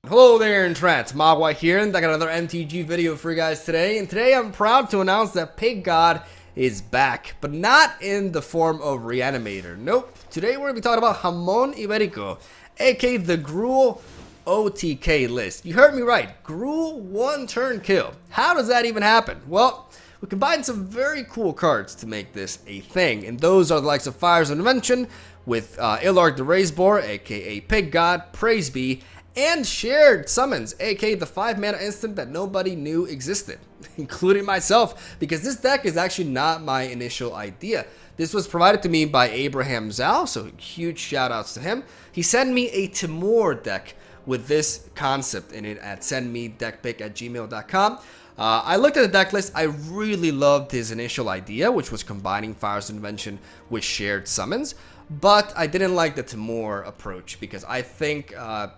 Hello there, Entrance. Mogwai here, and I got another MTG video for you guys today. And today I'm proud to announce that Pig God is back, but not in the form of Reanimator. Nope. Today we're going to be talking about Jamón Ibérico, aka the Gruel OTK list. You heard me right. Gruel one-turn kill. How does that even happen? Well, we combined some very cool cards to make this a thing, and those are the likes of Fires of Invention with Illarg the Raiseboar, aka Pig God, Praise Be, and shared summons, aka the 5-mana instant that nobody knew existed, including myself, because this deck is actually not my initial idea. This was provided to me by Abraham Zhao, so huge shout outs to him. He sent me a Timur deck with this concept in it at sendmedeckpick@gmail.com. I looked at the deck list. I really loved his initial idea, which was combining Fire's Invention with shared summons. But I didn't like the Timur approach because I think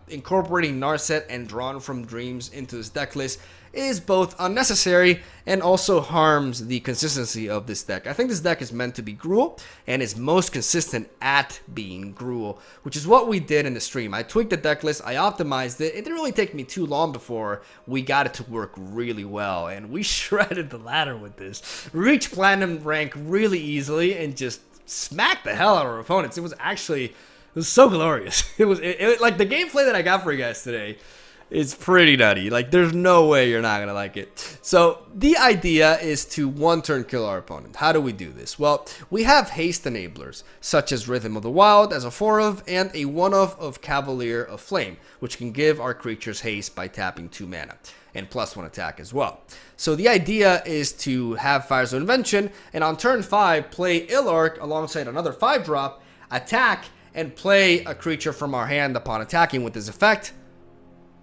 incorporating Narset and Drawn from Dreams into this deck list is both unnecessary and also harms the consistency of this deck. I think this deck is meant to be Gruel and is most consistent at being Gruel, which is what we did in the stream. I tweaked the deck list, I optimized it. It didn't really take me too long before we got it to work really well, and we shredded the ladder with this. Reached Platinum rank really easily and just smacked the hell out of our opponents. It was so glorious. It was like the gameplay that I got for you guys today is pretty nutty. Like, there's no way you're not gonna like it. So the idea is to one-turn kill our opponent. How do we do this? Well, we have haste enablers such as Rhythm of the Wild as a 4-of and a 1-of of Cavalier of Flame, which can give our creatures haste by tapping 2 mana and +1 attack as well. So the idea is to have Fires of Invention, and on turn 5, play Illarg alongside another 5-drop, attack, and play a creature from our hand upon attacking with this effect,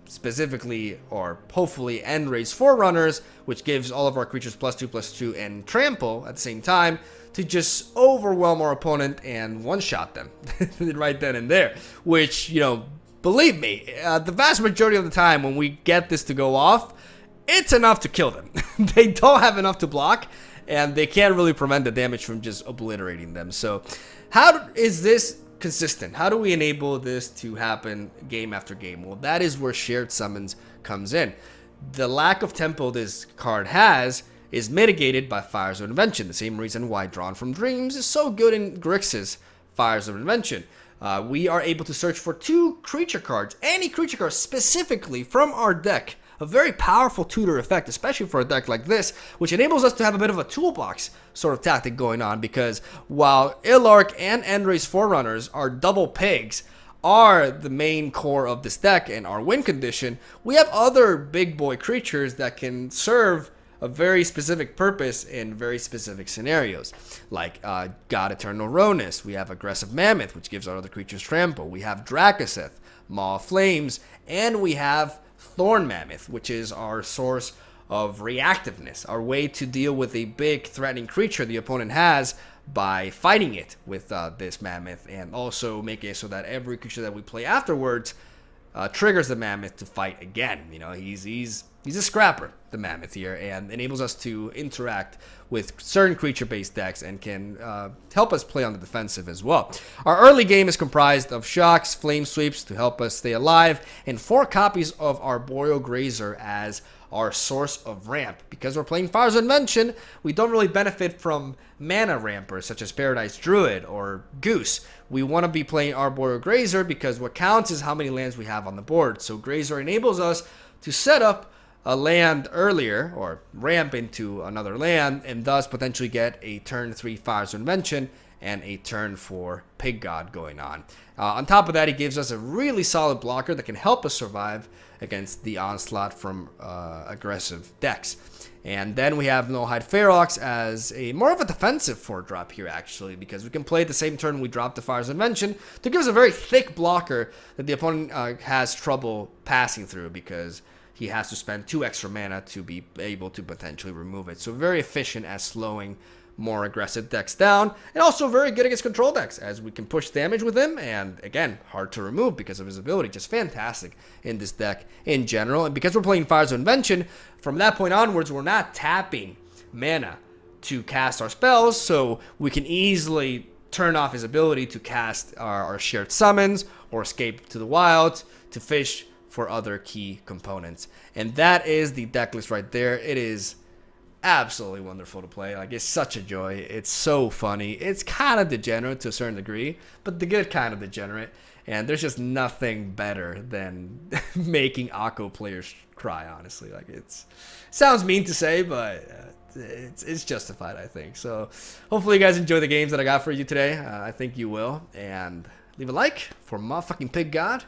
specifically, or hopefully, End-Raise Forerunners, which gives all of our creatures +2/+2 and trample at the same time, to just overwhelm our opponent and one-shot them right then and there, which, you know, believe me, the vast majority of the time when we get this to go off, it's enough to kill them. They don't have enough to block, and they can't really prevent the damage from just obliterating them. So how is this consistent? How do we enable this to happen game after game? Well, that is where shared summons comes in. The lack of tempo this card has is mitigated by Fires of Invention, the same reason why Drawn from Dreams is so good in Grixis Fires of Invention. We are able to search for 2 creature cards, any creature card specifically from our deck. A very powerful tutor effect, especially for a deck like this, which enables us to have a bit of a toolbox sort of tactic going on, because while Illarg and End-Raise Forerunners are double pigs, are the main core of this deck and our win condition, we have other big boy creatures that can serve a very specific purpose in very specific scenarios, like God Eternal Ronus. We have Aggressive Mammoth, which gives our other creatures trample. We have Drakaseth, Maw of Flames, and we have Thorn Mammoth, which is our source of reactiveness, our way to deal with a big threatening creature the opponent has by fighting it with this Mammoth, and also make it so that every creature that we play afterwards triggers the Mammoth to fight again. You know, he's a scrapper, the Mammoth here, and enables us to interact with certain creature-based decks and can help us play on the defensive as well. Our early game is comprised of Shocks, Flame Sweeps to help us stay alive, and 4 copies of Arboreal Grazer as our source of ramp. Because we're playing Fires of Invention, we don't really benefit from mana rampers such as Paradise Druid or Goose. We want to be playing Arboreal Grazer because what counts is how many lands we have on the board. So Grazer enables us to set up a land earlier or ramp into another land, and thus potentially get a turn 3 Fires of Invention and a turn 4 Pig God going on. On top of that, he gives us a really solid blocker that can help us survive against the onslaught from aggressive decks. And then we have No Hide Ferox as a more of a defensive 4-drop here, actually, because we can play it the same turn we drop the Fires of Invention to give us a very thick blocker that the opponent has trouble passing through, because he has to spend 2 extra mana to be able to potentially remove it. So very efficient at slowing more aggressive decks down, and also very good against control decks, as we can push damage with him, and again, hard to remove because of his ability. Just fantastic in this deck in general. And because we're playing Fires of Invention, from that point onwards, we're not tapping mana to cast our spells, so we can easily turn off his ability to cast our shared summons or escape to the wilds to fish for other key components. And that is the deck list right there. It is absolutely wonderful to play. Like, it's such a joy. It's so funny. It's kind of degenerate to a certain degree, but the good kind of degenerate. And there's just nothing better than making Aggro players cry, honestly. Like, sounds mean to say, but it's justified, I think. So hopefully you guys enjoy the games that I got for you today. I think you will. And leave a like for motherfucking Pig God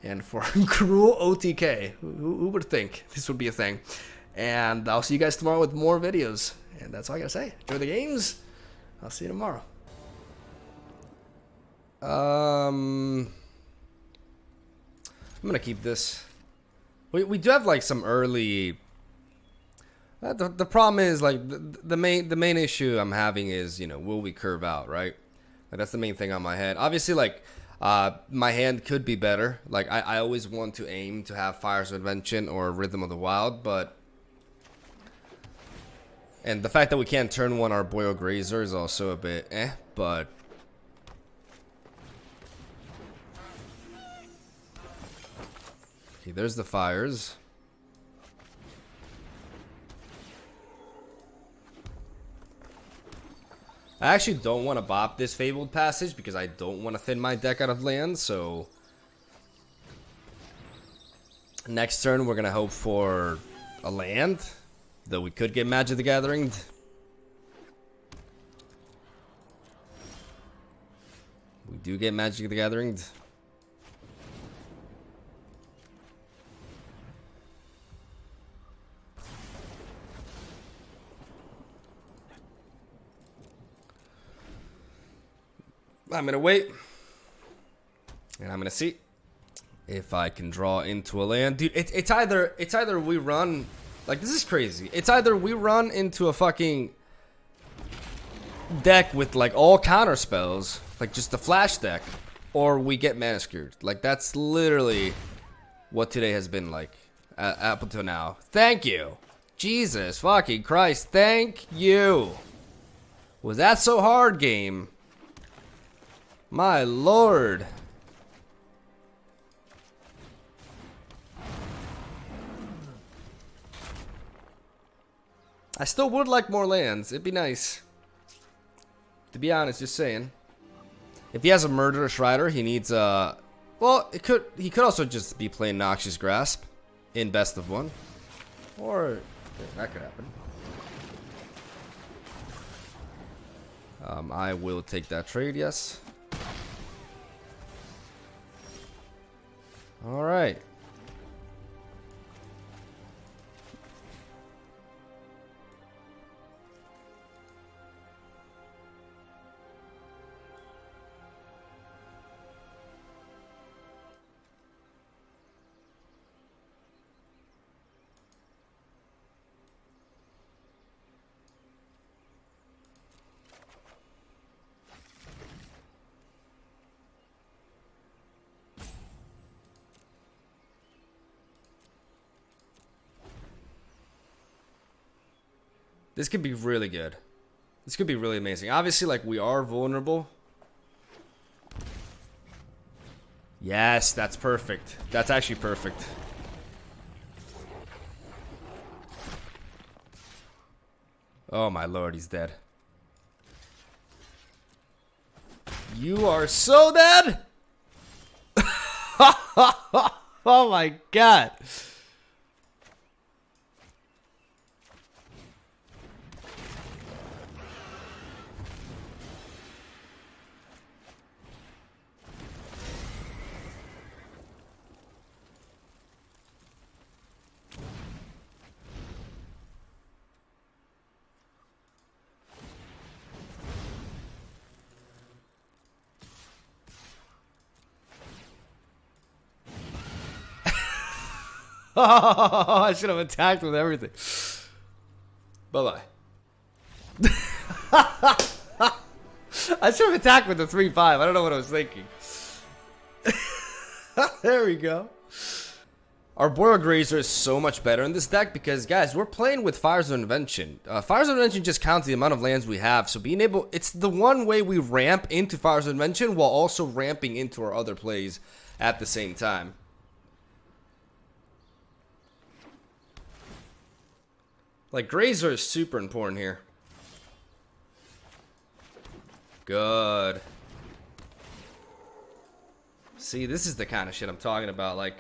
and for Gruel OTK. Who would think this would be a thing? And I'll see you guys tomorrow with more videos. And that's all I gotta say. Enjoy the games. I'll see you tomorrow. I'm gonna keep this. We do have like some early. The problem is like the main issue I'm having is, you know, will we curve out, right? Like, that's the main thing on my head. Obviously, like my hand could be better. Like I always want to aim to have Fires of Invention or Rhythm of the Wild, but and the fact that we can't turn one Arboreal Grazer is also a bit but. Okay, there's the fires. I actually don't want to bop this Fabled Passage because I don't want to thin my deck out of land, so next turn we're going to hope for a land, though we could get Magic the Gathering. We do get Magic the Gathering. I'm gonna wait, and I'm gonna see if I can draw into a land, dude. It's either we run, like, this is crazy. It's either we run into a fucking deck with like all counter spells, like just the flash deck, or we get mana screwed. Like, that's literally what today has been like up until now. Thank you, Jesus fucking Christ. Thank you. Was that so hard, game? My lord. I still would like more lands. It'd be nice. To be honest, just saying. If he has a Murderous Rider, he needs a... Well, he could also just be playing Noxious Grasp in best of one. Or... that could happen. I will take that trade, yes. All right. This could be really good. This could be really amazing. Obviously, like, we are vulnerable. Yes, that's perfect. That's actually perfect. Oh my lord, he's dead. You are so dead! Oh my god. Oh, I should have attacked with everything. Bye-bye. I should have attacked with the 3-5. I don't know what I was thinking. There we go. Arboreal Grazer is so much better in this deck because, guys, we're playing with Fires of Invention. Fires of Invention just counts the amount of lands we have, so being able... It's the one way we ramp into Fires of Invention while also ramping into our other plays at the same time. Like, Grazer is super important here. Good. See, this is the kind of shit I'm talking about. Like,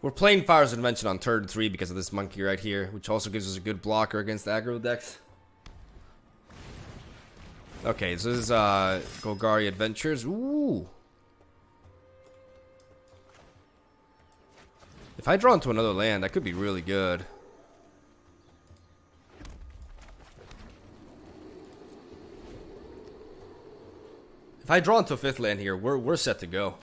we're playing Fire's Invention on turn 3 because of this monkey right here, which also gives us a good blocker against aggro decks. Okay, so this is Golgari Adventures. Ooh. If I draw into another land, that could be really good. If I draw into a 5th land here, we're set to go.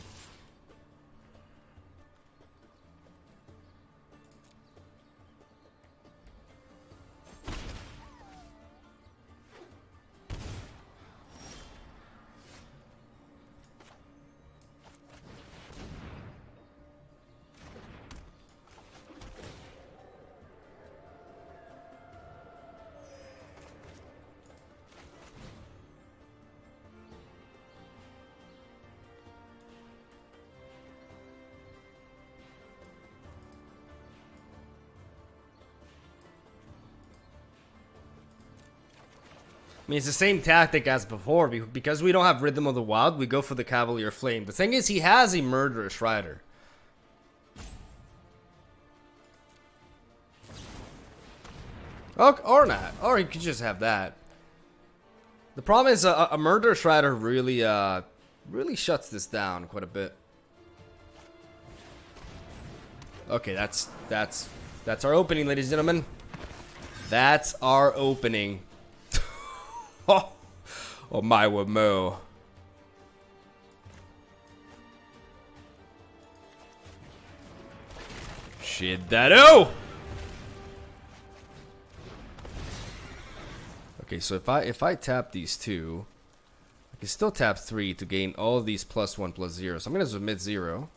I mean, it's the same tactic as before. Because we don't have Rhythm of the Wild, we go for the Cavalier Flame. The thing is, he has a Murderous Rider. Oh, or not. Or he could just have that. The problem is, a Murderous Rider really, really shuts this down quite a bit. Okay, that's our opening, ladies and gentlemen. That's our opening. Oh my wamo. Shit that Okay, so if I tap these two, I can still tap 3 to gain all of these +1/+0. So I'm gonna submit 0.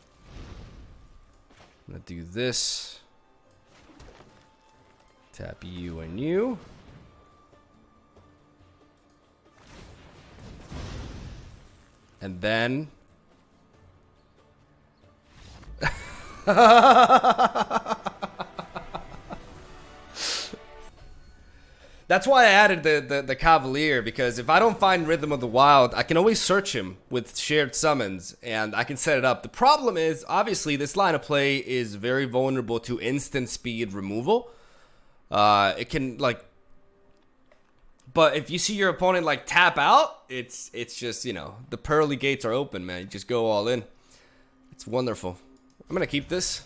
I'm gonna do this. Tap you and you. And then that's why I added the Cavalier, because if I don't find Rhythm of the Wild, I can always search him with shared summons and I can set it up. The problem is, obviously, this line of play is very vulnerable to instant speed removal. It can, like, but if you see your opponent like tap out, it's just, you know, the pearly gates are open, man. You just go all in. It's wonderful. I'm gonna keep this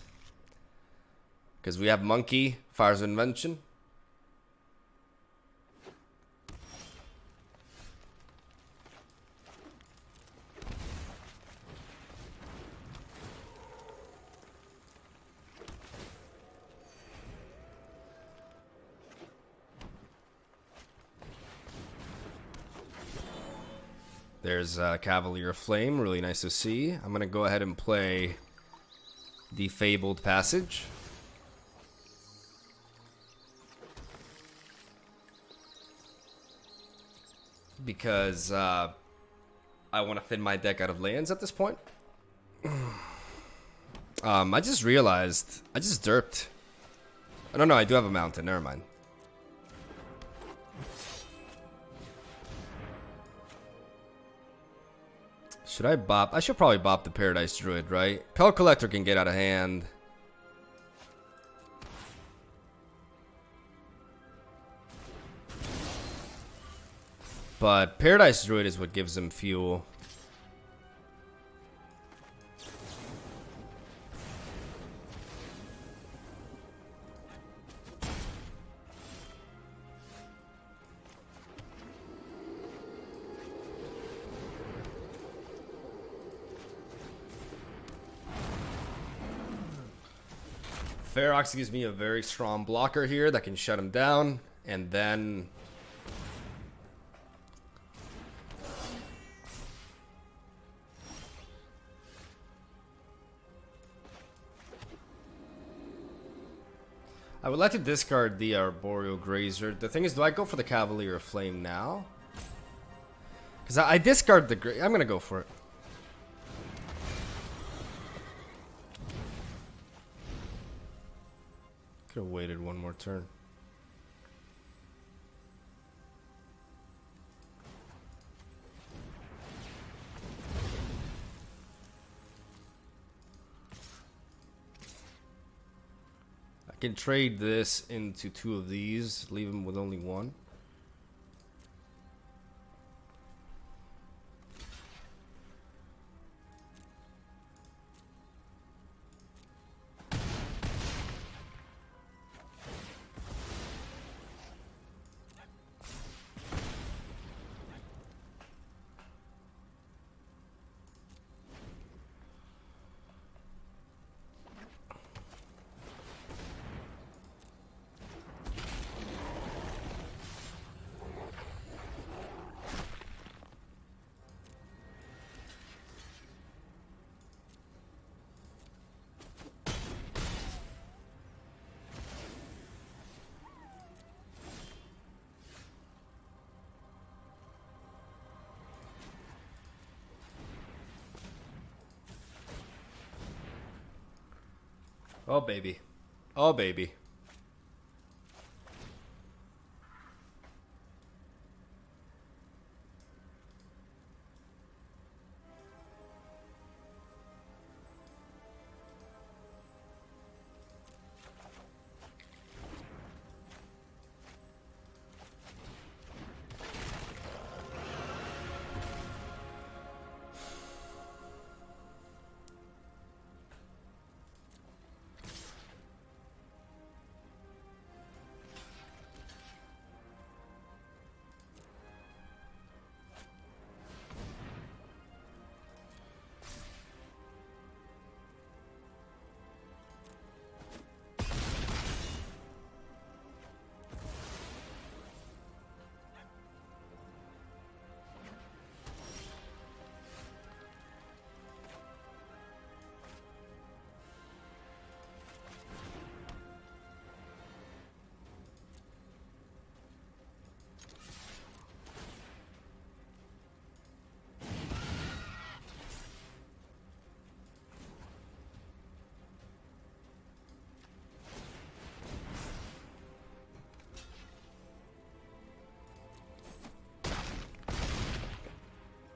because we have Monkey, Fire's Invention. There's Cavalier Flame, really nice to see. I'm going to go ahead and play the Fabled Passage. Because I want to thin my deck out of lands at this point. I just realized, I just derped. Oh, no, I do have a mountain, never mind. Should I bop? I should probably bop the Paradise Druid, right? Pel Collector can get out of hand. But Paradise Druid is what gives him fuel. Ferox gives me a very strong blocker here that can shut him down, and then I would like to discard the Arboreal Grazer. The thing is, do I go for the Cavalier of Flame now? Because I discard the I'm gonna go for it. Could have waited one more turn. Can trade this into 2 of these, leave him with only 1. Oh, baby. Oh, baby.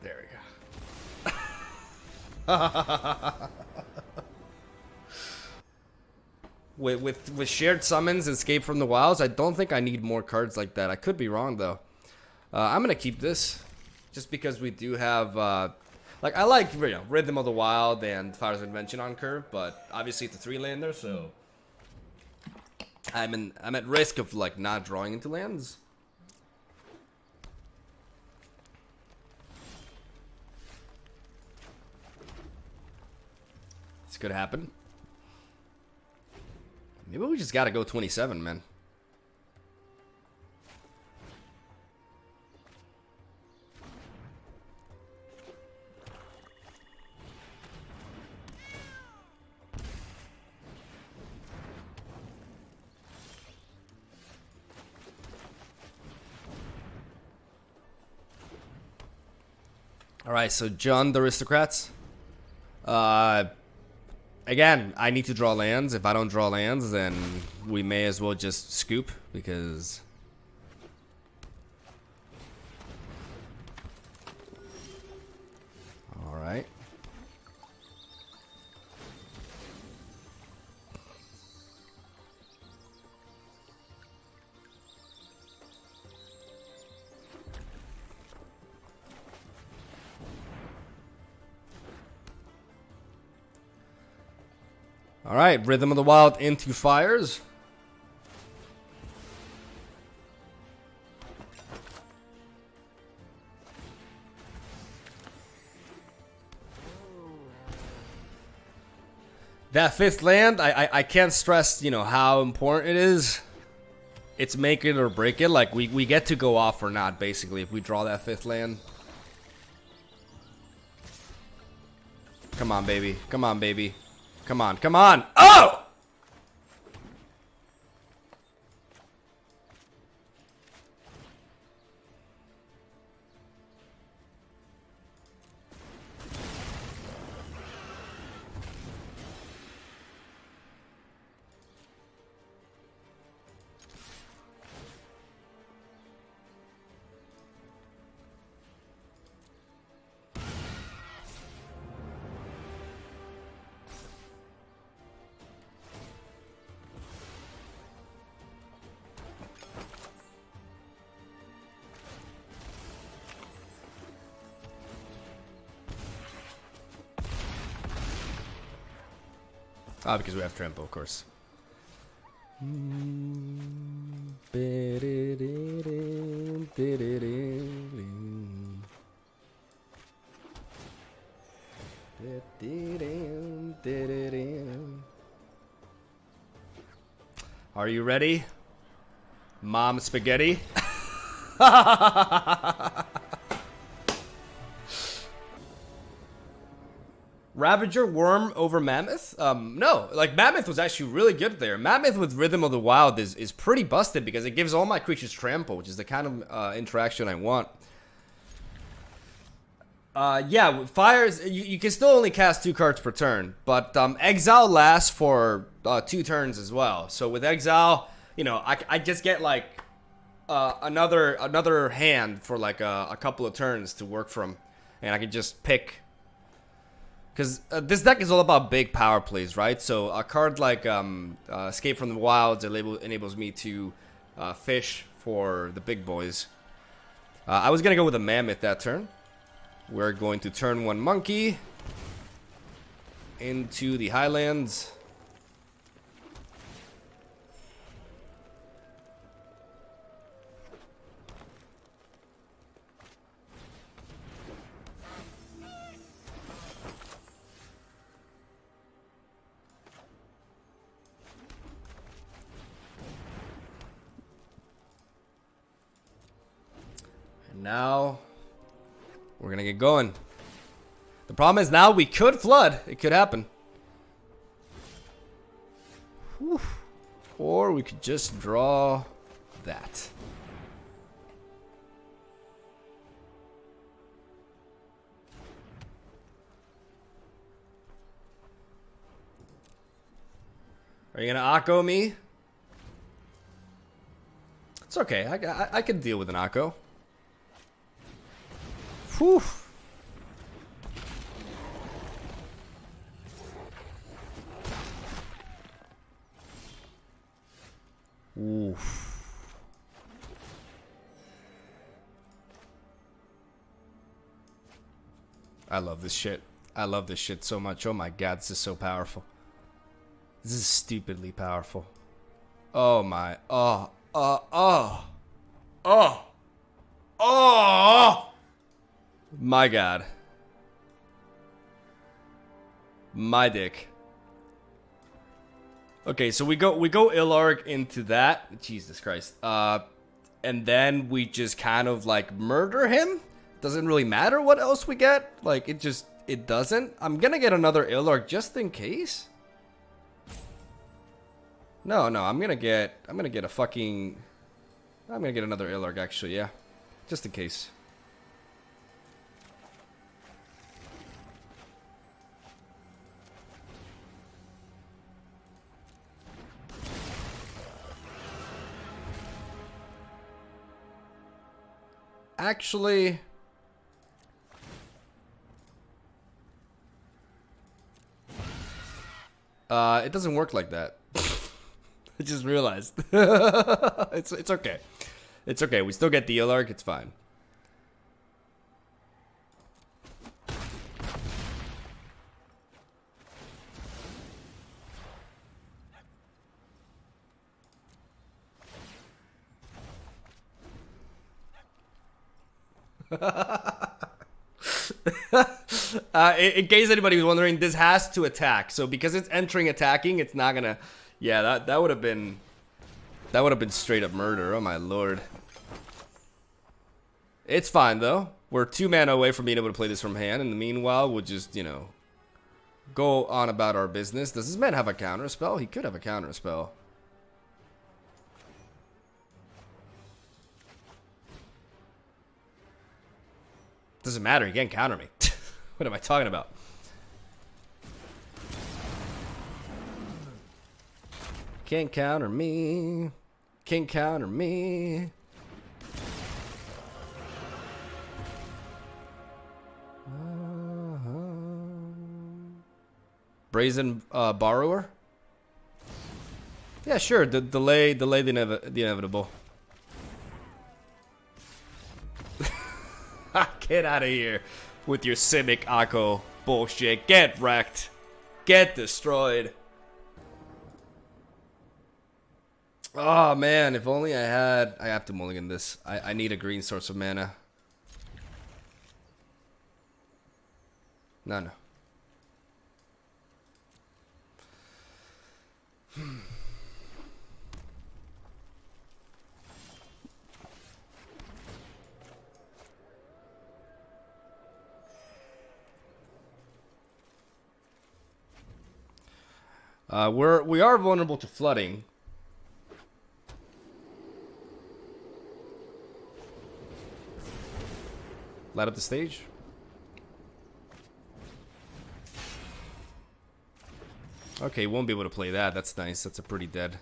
There we go. With shared summons, escape from the wilds, I don't think I need more cards like that. I could be wrong though. I'm gonna keep this, just because we do have, like I like Rhythm of the Wild and Fires of Invention on curve, but obviously it's a 3-lander, so I'm at risk of like not drawing into lands. This could happen. Maybe we just gotta go 27, man. Alright, so John the Aristocrats. Again, I need to draw lands. If I don't draw lands, then we may as well just scoop, because alright. Alright, Rhythm of the Wild into Fires. That 5th land, I can't stress, how important it is. It's make it or break it. Like, we get to go off or not, basically, if we draw that 5th land. Come on, baby. Come on, baby. Come on, come on. Oh! Ah, because we have Trample, of course. Are you ready, Mom Spaghetti? Ravager Worm over Mammoth? No, like Mammoth was actually really good there. Mammoth with Rhythm of the Wild is pretty busted because it gives all my creatures trample, which is the kind of interaction I want. Yeah, with fires, you can still only cast 2 cards per turn, but Exile lasts for 2 turns as well. So with Exile, you know, I just get like another hand for like a couple of turns to work from, and I can just pick. Because this deck is all about big power plays, right? So a card like Escape from the Wilds enables me to fish for the big boys. I was going to go with a Mammoth that turn. We're going to turn 1 Monkey into the Highlands. Now we're gonna get going. The problem is now we could flood. It could happen. Whew. Or we could just draw that. Are you gonna Akko me? It's okay. I can deal with an Akko. Whew. Oof. I love this shit. I love this shit so much. Oh my god, this is so powerful. This is stupidly powerful. Oh my. Oh. My god. My dick. Okay, so we go Illarg into that. Jesus Christ. And then we just kind of like murder him. Doesn't really matter what else we get. Like it doesn't. I'm gonna get another Illarg just in case. No, I'm gonna get a fucking. I'm gonna get another Illarg actually, yeah. Just in case. Actually, it doesn't work like that. I just realized. It's okay. It's okay. We still get the Illarg. It's fine. In case anybody was wondering, this has to attack. So because it's entering attacking, it's not gonna. Yeah, that would have been. That would have been straight up murder. Oh my lord. It's fine though. We're 2 mana away from being able to play this from hand. In the meanwhile, we'll just, you know, go on about our business. Does this man have a counter spell? He could have a counter spell. Doesn't matter. He can't counter me. What am I talking about? Can't counter me. Can't counter me. Brazen Borrower? Yeah, sure. Delay the inevitable. Get out of here with your Simic Akko bullshit. Get wrecked. Get destroyed. Oh man, if only I had... I have to mulligan this. I need a green source of mana. No. We are vulnerable to flooding. Light up the stage. Okay, won't be able to play that. That's nice. That's a pretty dead.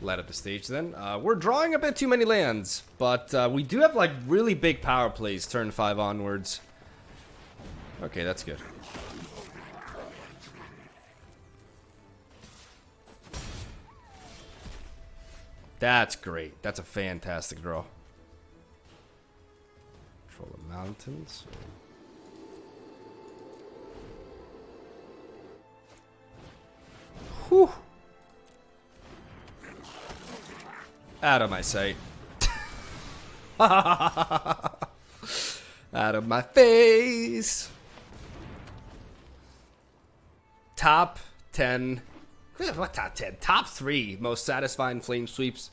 Light up the stage then. We're drawing a bit too many lands, but we do have like really big power plays turn 5 onwards. Okay, that's good. That's great. That's a fantastic draw. Control the mountains. Whew. Out of my sight. Out of my face. Top 10. What top 10? Top 3 most satisfying flame sweeps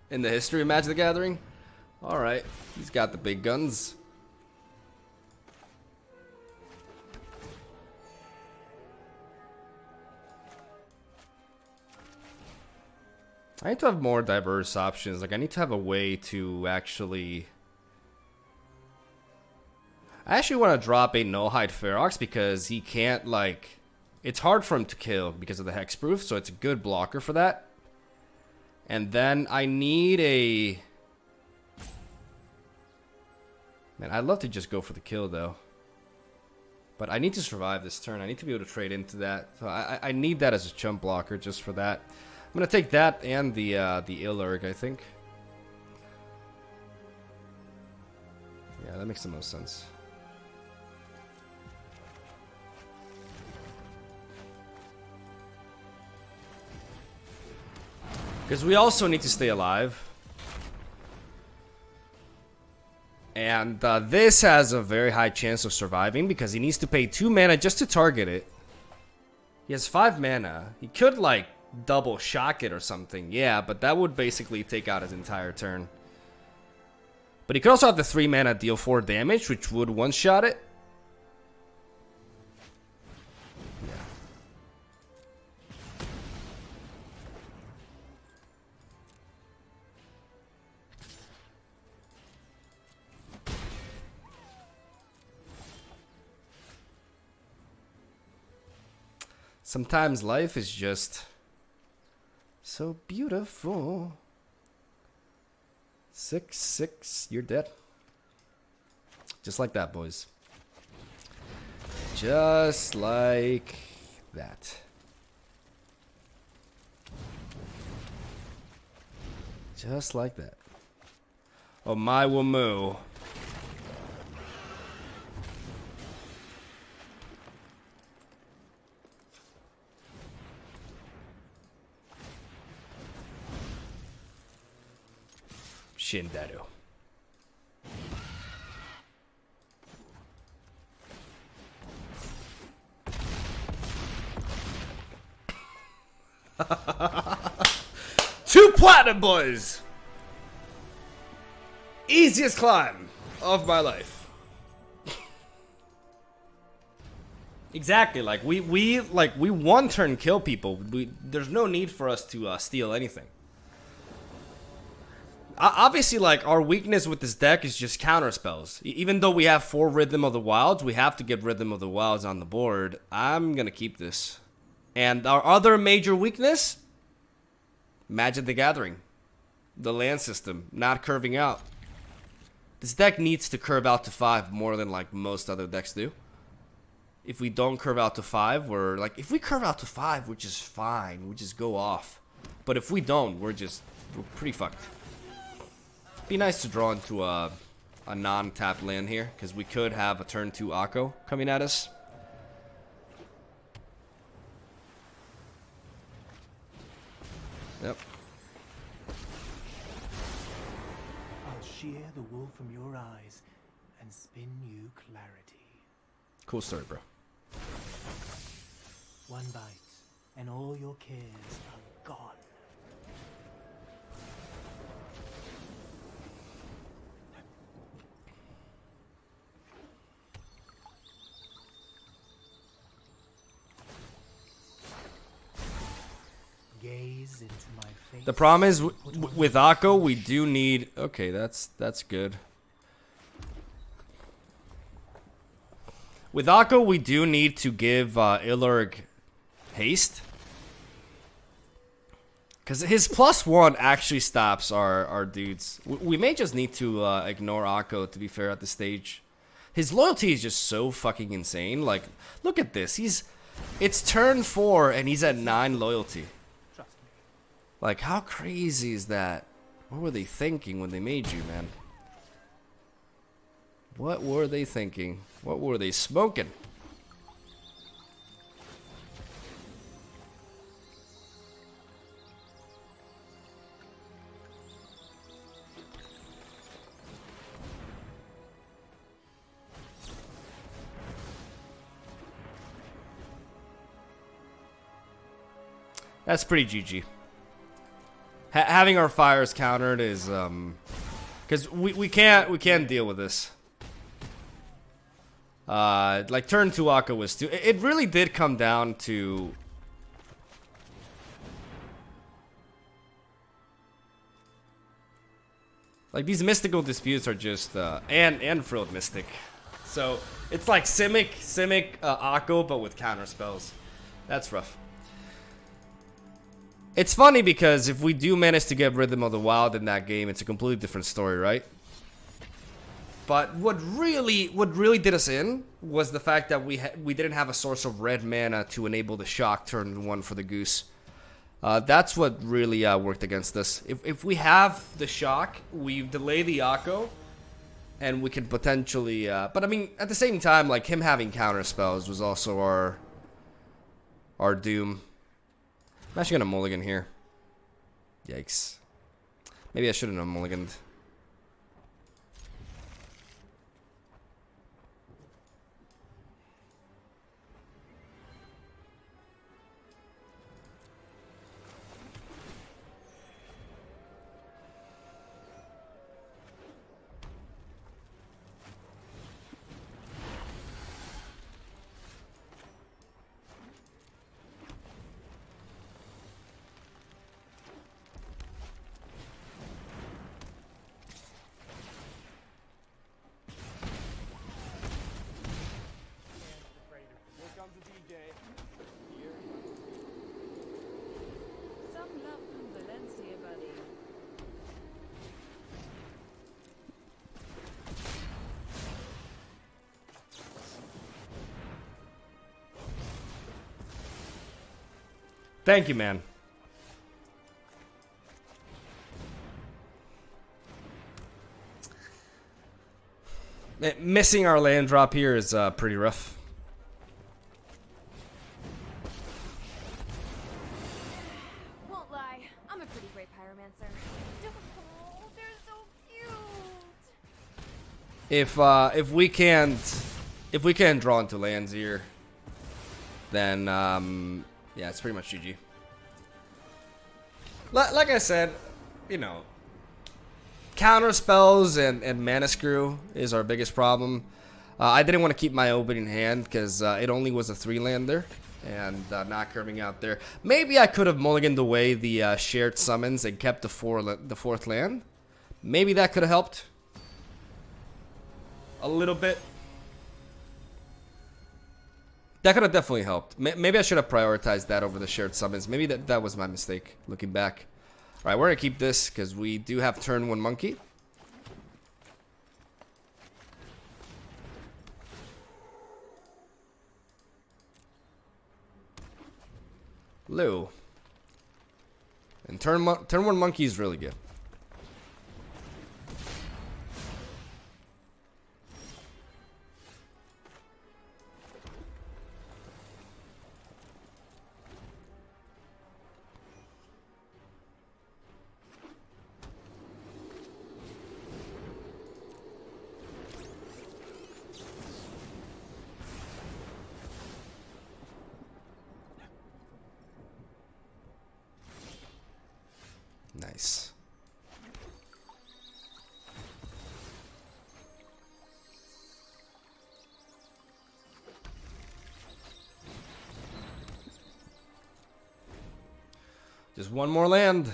in the history of Magic the Gathering. Alright, he's got the big guns. I need to have more diverse options. Like, I need to have a way to actually... I actually want to drop a no-hide Ferox because he can't, like... It's hard for him to kill because of the hexproof, so it's a good blocker for that. And then I need a... Man, I'd love to just go for the kill, though. But I need to survive this turn. I need to be able to trade into that. So I need that as a chump blocker just for that. I'm going to take that and the Illurg, I think. Yeah, that makes the most sense. Because we also need to stay alive. And this has a very high chance of surviving because he needs to pay 2 mana just to target it. He has 5 mana. He could, like, double shock it or something. Yeah, but that would basically take out his entire turn. But he could also have the 3 mana deal 4 damage, which would one-shot it. Sometimes life is just so beautiful. 6/6, you're dead. Just like that, boys. Just like that. Just like that. Oh, my Wamu. Shindaru. Two platinum, boys. Easiest climb of my life. Exactly. Like we one turn kill people. There's no need for us to steal anything. Obviously, like, our weakness with this deck is just counter spells. Even though we have 4 Rhythm of the Wilds, we have to get Rhythm of the Wilds on the board. I'm gonna keep this. And our other major weakness? Magic the Gathering. The land system, not curving out. This deck needs to curve out to 5 more than, like, most other decks do. If we don't curve out to 5, we're, like, if we curve out to 5, we're just fine. We just go off. But if we don't, we're pretty fucked. Be nice to draw into a non-tapped land here, because we could have a turn 2 Aggro coming at us. Yep. I'll shear the wool from your eyes and spin you clarity. Cool story, bro. One bite, and all your cares are gone. Gaze into my face. The problem is with Aggro, we do need. Okay, that's good. With Aggro, we do need to give Ilurg haste, because his +1 actually stops our dudes. We may just need to ignore Aggro, to be fair, at this stage. His loyalty is just so fucking insane. Like, look at this. It's turn 4 and he's at 9 loyalty. Like, how crazy is that? What were they thinking when they made you, man? What were they thinking? What were they smoking? That's pretty GG. Having our fires countered is because we can't deal with this. Like turn 2 Aggro was too. It really did come down to like these mystical disputes are just and frilled mystic. So it's like Simic Aggro, but with counter spells. That's rough. It's funny because if we do manage to get Rhythm of the Wild in that game, it's a completely different story, right? But what really did us in was the fact that we didn't have a source of red mana to enable the shock turn 1 for the Goose. That's what really worked against us. If we have the shock, we delay the Aggro, and we can potentially. But I mean, at the same time, like him having counter spells was also our doom. I'm actually gonna mulligan here. Yikes. Maybe I shouldn't have mulliganed. Thank you, man. Missing our land drop here is pretty rough. Won't lie, I'm a pretty great pyromancer. Oh, they're so cute. If we can't draw into lands here, then yeah, it's pretty much GG. Like I said, you know, counter spells and mana screw is our biggest problem. I didn't want to keep my opening hand because it only was a 3-lander and not curving out there. Maybe I could have mulliganed away the shared summons and kept the 4th land. Maybe that could have helped a little bit. That could have definitely helped. Maybe I should have prioritized that over the shared summons. Maybe that was my mistake, looking back. Alright, we're going to keep this because we do have turn 1 monkey. Lou. And turn 1 monkey is really good. Nice. Just one more land.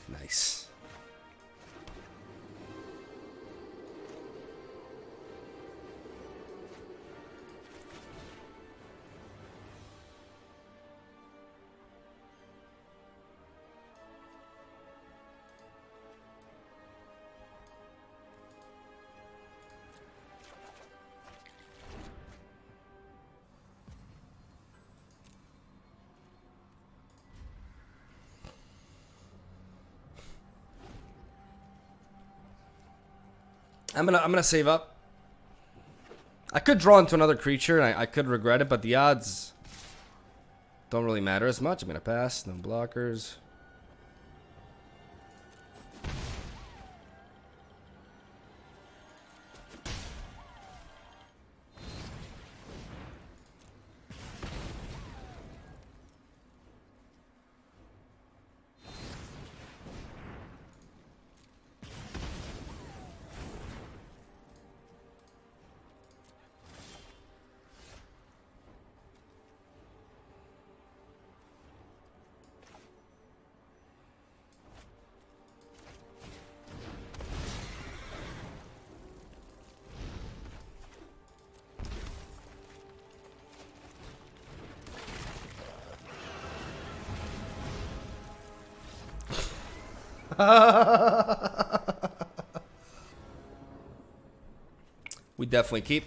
Nice. I'm gonna save up. I could draw into another creature, and I could regret it, but the odds don't really matter as much. I'm gonna pass. No blockers. We definitely keep.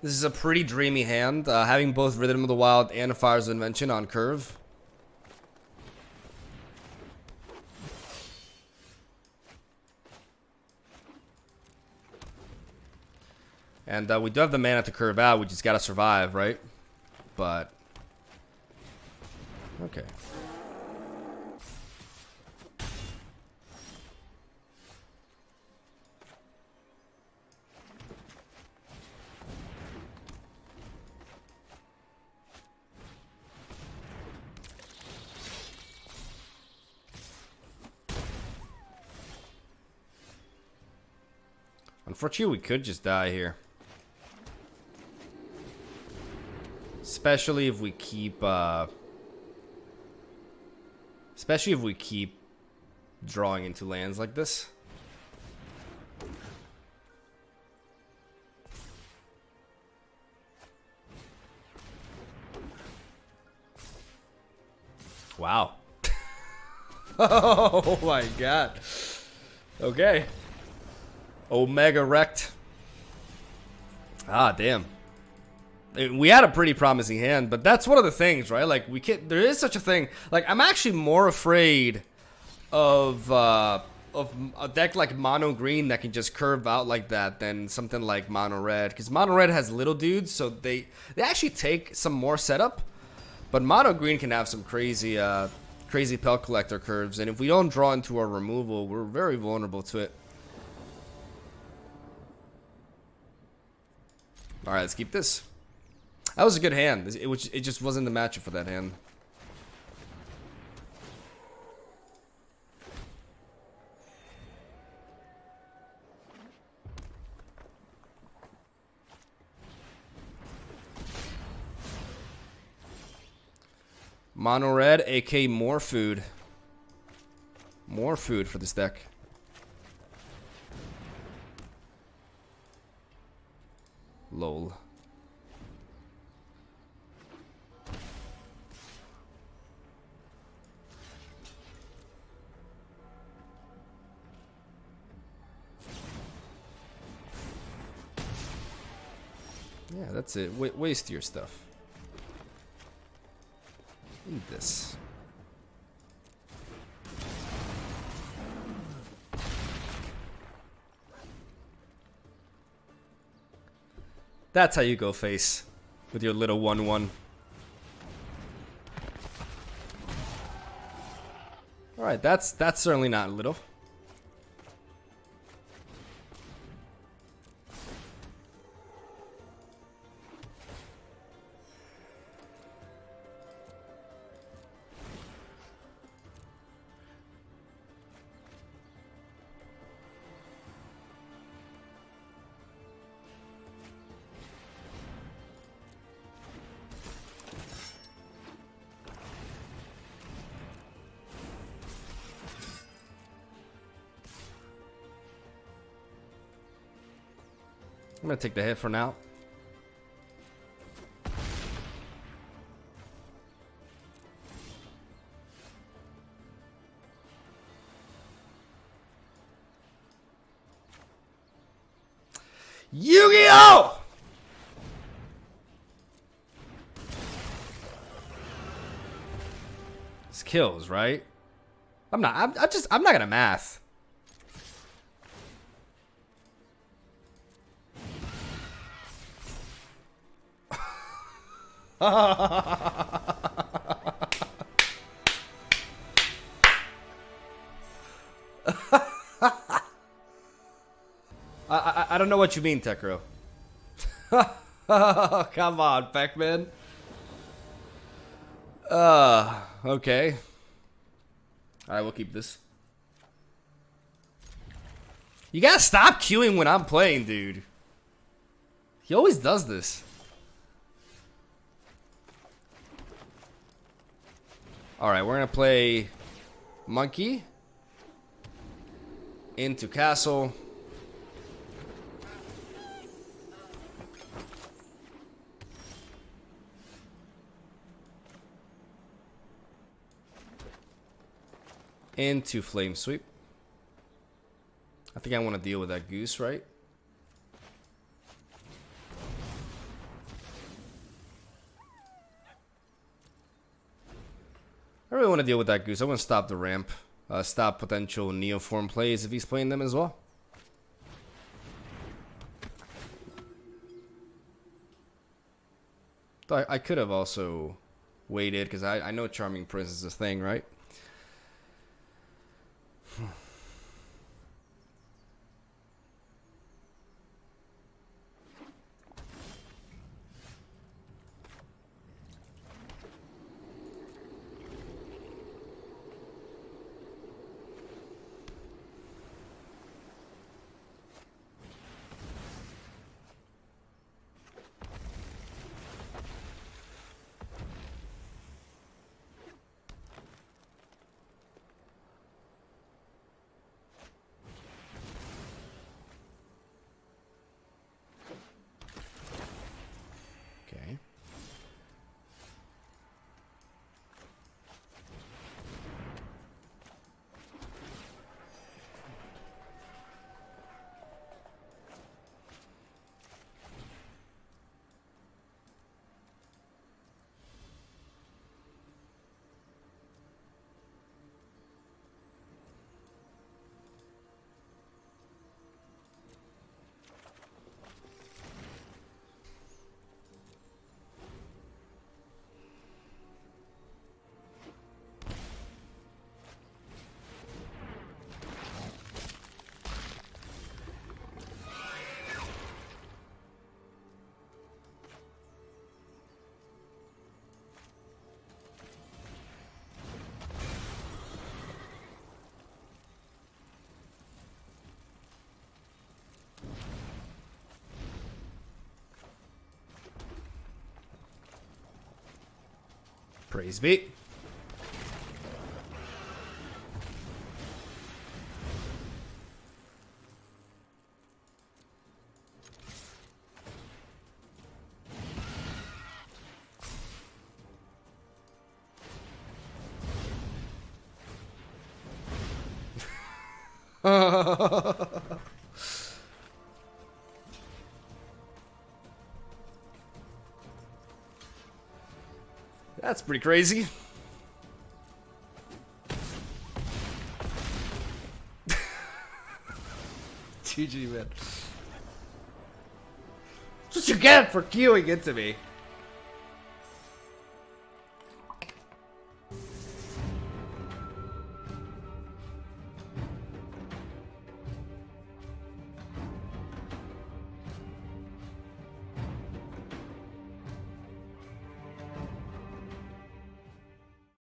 This is a pretty dreamy hand, having both Rhythm of the Wild and Fire's Invention on curve. And we do have the mana to curve out, we just gotta survive, right? But okay. Unfortunately, we could just die here. Especially if we keep drawing into lands like this. Wow. Oh my god. Okay. Omega wrecked. Ah, damn. We had a pretty promising hand, but that's one of the things, right? Like, we can't, there is such a thing. Like, I'm actually more afraid of a deck like mono green that can just curve out like that than something like mono red, because mono red has little dudes, so they actually take some more setup, but mono green can have some crazy crazy Pelt Collector curves, and if we don't draw into our removal, we're very vulnerable to it. All right, let's keep this. That was a good hand. It just wasn't the matchup for that hand. Mono red, AK more food. More food for this deck. Lol. Yeah, that's it. Waste your stuff. Eat this. That's how you go face with your little 1/1. All right, that's certainly not little. I'm gonna take the hit for now. Yu-Gi-Oh! This kills, right? I'm not gonna math. I don't know what you mean, Tekro. Come on, Beckman. Okay. Alright, we'll keep this. You gotta stop queuing when I'm playing, dude. He always does this. Alright, we're gonna play Monkey into Castle. Into Flame Sweep. I think I want to deal with that goose, right? I really want to deal with that goose. I want to stop the ramp. Stop potential Neoform plays if he's playing them as well. Though I could have also waited because I know Charming Prince is a thing, right? Okay. Praise be. That's pretty crazy. GG, man. That's what you get for queuing into me.